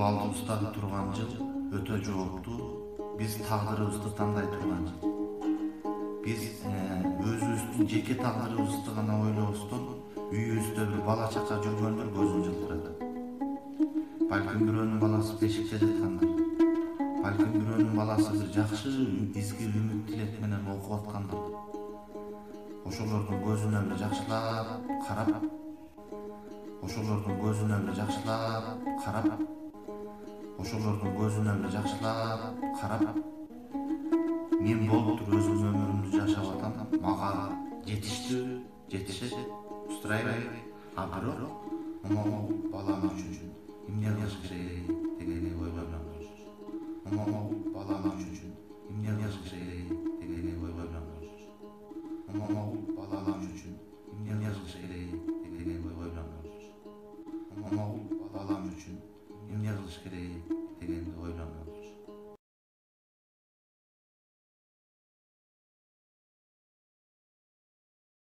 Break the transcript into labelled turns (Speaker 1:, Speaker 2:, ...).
Speaker 1: алдыбызда турган жыл өтө жооптуу. Биз тагдырыбызды тандай турган жыл. Биз өзүбүздүн жеке тагдырыбызды гана ойлобостон үйүбүздө бир бала чака жүргөндөр көзүн жылтыратат. Балким бирөөнүн баласы бешикте жаткандар, балким бирөөнүн баласы бир жакшы изги үмүт тилек менен окуп аткандар. Ошолордун көзүнө бир жакшылап карап, ошолордун көзүнө бир жакшылап карап, ошолордун көзүнө бир жакшылап карап, мен болуптур өзүм өмүрүмдү жашап атам, мага жетиштүү, жетишет, устраивайбы, а бирок могу балам үчүн эмне кылыш керек дегенге ойгой менен коюшуш. Могу балам үчүн эмне кылыш керек дегенге ойгой менен коюшуш. Могу балам үчүн эмне кылыш керек дегенге ойгой менен коюшуш. Могу балам үчүн эмне кылыш керек